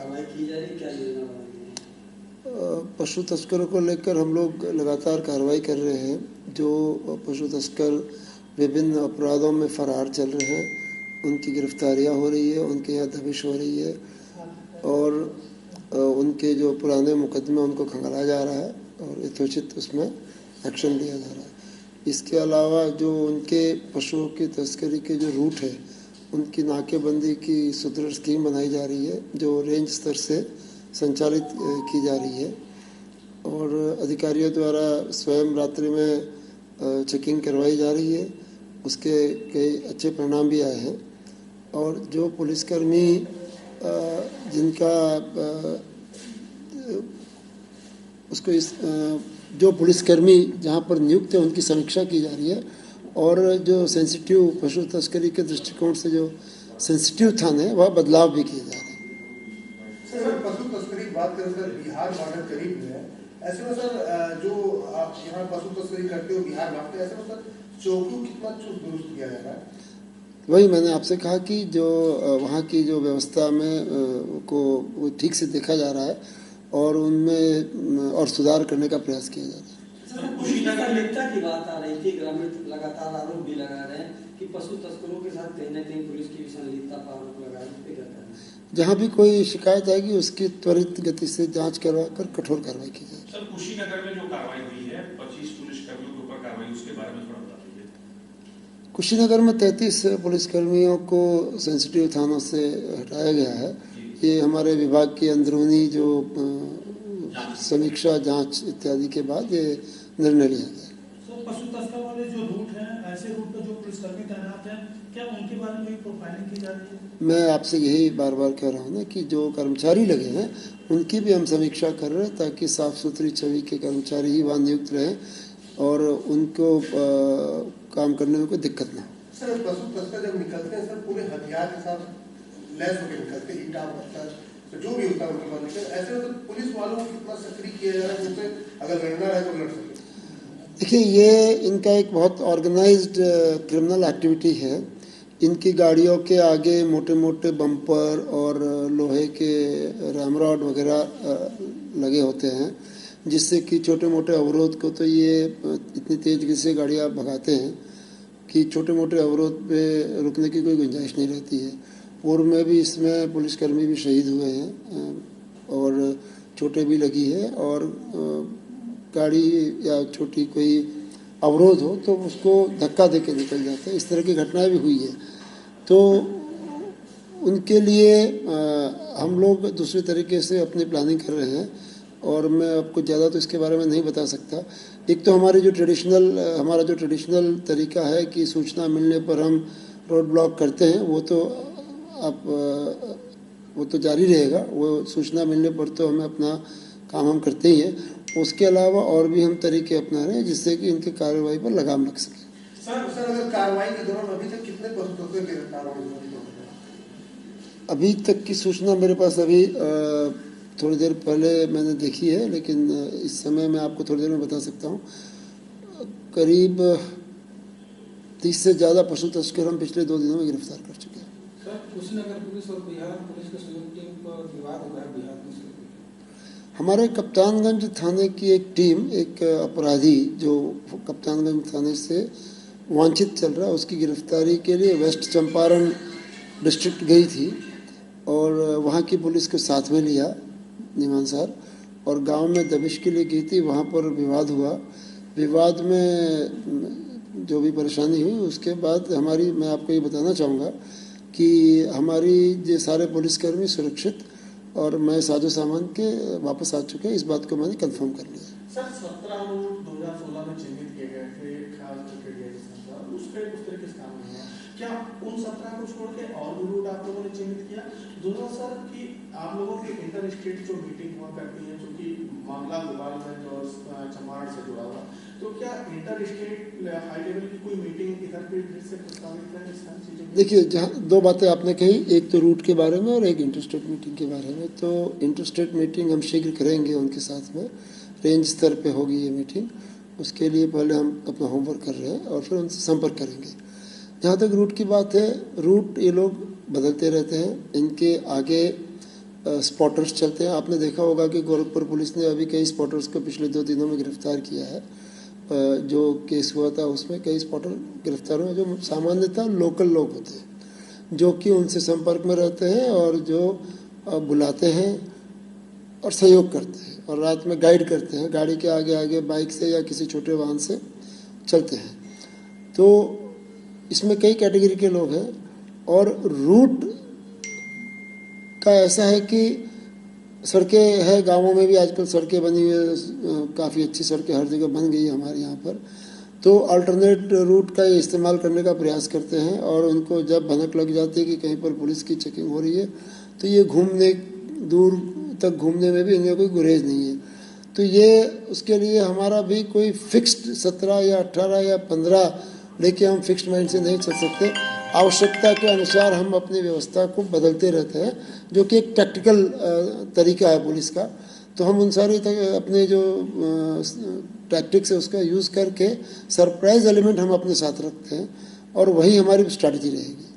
कार्रवाई की जा रही, क्या योजना बनाई है? पशु तस्करों को लेकर हम लोग लगातार कार्रवाई कर रहे हैं। जो पशु तस्कर विभिन्न अपराधों में फरार चल रहे हैं, उनकी गिरफ्तारियां हो रही है, उनके यहाँ दबिश हो रही है और उनके जो पुराने मुकदमे उनको खंगाला जा रहा है और यथोचित उसमें एक्शन लिया जा रहा है। इसके अलावा जो उनके पशुओं की तस्करी के जो रूट है, उनकी नाकेबंदी की सुदृढ़ स्कीम बनाई जा रही है, जो रेंज स्तर से संचालित की जा रही है और अधिकारियों द्वारा स्वयं रात्रि में चेकिंग करवाई जा रही है। उसके कई अच्छे परिणाम भी आए हैं और जो पुलिसकर्मी जिनका उसको इस जो पुलिसकर्मी जहाँ पर नियुक्त है उनकी समीक्षा की जा रही है और जो सेंसिटिव पशु तस्करी के दृष्टिकोण से जो सेंसिटिव थाने वह बदलाव भी किए जा रहे हैं। सर, पशु तस्करी की बात करें सर, बिहार बॉर्डर करीब में है, ऐसे में सर जो आप यहाँ पशु तस्करी करते हो बिहार में, ऐसे में सर चौकियों कितना दुरुस्त किया जा रहा है? वही मैंने आपसे कहा कि जो वहाँ की जो व्यवस्था में को ठीक से देखा जा रहा है और उनमें और सुधार करने का प्रयास किया जा रहा है। कुशीनगर की बात आ रही थी, ग्रामीण लगातार आरोप भी लगा रहे हैं कि पशु तस्करों के साथ कहीं न कहीं पुलिस की संलिप्तता का आरोप लगा रहे हैं। जहाँ भी कोई शिकायत आएगी उसकी त्वरित गति से जांच करवा कर कठोर कार्रवाई की जाएगी। सर, कुशीनगर में जो कार्रवाई हुई है 25 पुलिसकर्मियों के ऊपर कार्रवाई, उसके बारे में थोड़ा बता दीजिए। कुशीनगर में 33 पुलिसकर्मियों को सेंसिटिव थानों से हटाया गया है। ये हमारे विभाग की अंदरूनी जो समीक्षा जांच इत्यादि के बाद ये निर्णय लिया गया। पशु तस्कर वाले जो रूट हैं, ऐसे रूट पर जो पुलिसकर्मी तैनात हैं, क्या उनके बारे में प्रोफाइलिंग की जा रही है? मैं आपसे यही बार बार कह रहा हूँ ना कि जो कर्मचारी लगे हैं उनकी भी हम समीक्षा कर रहे हैं ताकि साफ सुथरी छवि के कर्मचारी ही वहाँ नियुक्त रहें और उनको काम करने में कोई दिक्कत ना हो। सर, पशु तस्कर जब निकलते हैं सर पूरे हथियार के साथ लैस होकर निकलते हैं, ईंटा पत्थर जो भी होता है उनके पास निकलते, ऐसे में तो पुलिस वालों को कितना सक्रिय किया जा रहा है उनसे अगर लड़ना है तो लड़ सके? देखिए, ये इनका एक बहुत ऑर्गेनाइज्ड क्रिमिनल एक्टिविटी है। इनकी गाड़ियों के आगे मोटे मोटे बम्पर और लोहे के रैमरॉड वगैरह लगे होते हैं जिससे कि छोटे मोटे अवरोध को तो ये इतनी तेज गति से गाड़ियाँ भगाते हैं कि छोटे मोटे अवरोध पे रुकने की कोई गुंजाइश नहीं रहती है। पूर्व में भी इसमें पुलिसकर्मी भी शहीद हुए हैं और चोटें भी लगी है और गाड़ी या छोटी कोई अवरोध हो तो उसको धक्का दे के निकल जाते हैं। इस तरह की घटनाएं भी हुई है। तो उनके लिए हम लोग दूसरे तरीके से अपनी प्लानिंग कर रहे हैं और मैं आपको ज़्यादा तो इसके बारे में नहीं बता सकता। एक तो हमारा जो ट्रेडिशनल तरीका है कि सूचना मिलने पर हम रोड ब्लॉक करते हैं, वो तो जारी रहेगा। वो सूचना मिलने पर तो हमें अपना काम हम करते ही हैं। उसके अलावा और भी हम तरीके अपना रहे हैं जिससे कि इनकी कार्रवाई पर लगाम लग सके। सर, अगर कार्रवाई के दौरान अभी तक कितने पशु तस्कर गिरफ्तार हुए? अभी तक की सूचना मेरे पास अभी थोड़ी देर पहले मैंने देखी है, लेकिन इस समय मैं आपको थोड़ी देर में बता सकता हूँ। करीब 30 से ज़्यादा पशु तस्कर हम पिछले 2 दिनों में गिरफ्तार कर चुके हैं। सर, कुशीनगर पुलिस और बिहार पुलिस के संयुक्त टीम पर विवाद हो रहा है बिहार पुलिस। हमारे कप्तानगंज थाने की एक टीम, एक अपराधी जो कप्तानगंज थाने से वांछित चल रहा है, उसकी गिरफ्तारी के लिए वेस्ट चंपारण डिस्ट्रिक्ट गई थी और वहाँ की पुलिस को साथ में लिया नियमानुसार और गांव में दबिश के लिए गई थी। वहाँ पर विवाद हुआ। विवाद में जो भी परेशानी हुई उसके बाद मैं आपको ये बताना चाहूँगा कि हमारी ये सारे पुलिसकर्मी सुरक्षित और मैं साजो सामान के वापस आ चुके हैं। इस बात को मैंने कंफर्म कर लिया। सर, 17 रूट 2016 में चिन्हित किए गए थे, क्या उन 17 को छोड़ के और भी रूट आप लोगों ने चिन्हित किया? दूसरा सर कि आप लोगों की इंटर स्टेट जो मीटिंग हुआ करती है, जो कि मामला गोपालगंज और चंपारण से जुड़ा हुआ, तो क्या इंटर स्टेट हाई लेवल की कोई मीटिंग इधर पे फिर से प्रस्तावित है? इस सारी चीज़ों देखिए, जहाँ 2 बातें आपने कही, एक तो रूट के बारे में और एक इंटरस्टेट मीटिंग के बारे में। तो इंटरस्टेट मीटिंग हम शीघ्र करेंगे उनके साथ में, रेंज स्तर पे होगी ये मीटिंग। उसके लिए पहले हम अपना होमवर्क कर रहे हैं और फिर उनसे संपर्क करेंगे। जहाँ तक रूट की बात है, रूट ये लोग बदलते रहते हैं। इनके आगे स्पॉटर्स चलते हैं। आपने देखा होगा कि गोरखपुर पुलिस ने अभी कई स्पॉटर्स को पिछले 2 दिनों में गिरफ्तार किया है। जो केस हुआ था उसमें कई स्पॉटर गिरफ्तार हुए जो सामान्यतः लोकल लोग होते हैं, जो कि उनसे संपर्क में रहते हैं और जो बुलाते हैं और सहयोग करते हैं और रात में गाइड करते हैं, गाड़ी के आगे आगे बाइक से या किसी छोटे वाहन से चलते हैं। तो इसमें कई कैटेगरी के लोग हैं और रूट का ऐसा है कि सड़कें हैं, गांवों में भी आजकल सड़कें बनी हुई है, काफ़ी अच्छी सड़कें हर जगह बन गई है हमारे यहाँ पर। तो अल्टरनेट रूट का इस्तेमाल करने का प्रयास करते हैं और उनको जब भनक लग जाती है कि कहीं पर पुलिस की चेकिंग हो रही है तो ये दूर तक घूमने में भी इन्हें कोई गुरेज नहीं है। तो ये उसके लिए हमारा भी कोई फिक्स्ड 17 या 18 या 15 लेके हम फिक्स्ड माइंड से नहीं चल सकते। आवश्यकता के अनुसार हम अपनी व्यवस्था को बदलते रहते हैं, जो कि एक टैक्टिकल तरीका है पुलिस का। तो हम उन सारे अपने जो टैक्टिक्स है उसका यूज़ करके सरप्राइज एलिमेंट हम अपने साथ रखते हैं और वही हमारी स्ट्रैटेजी रहेगी।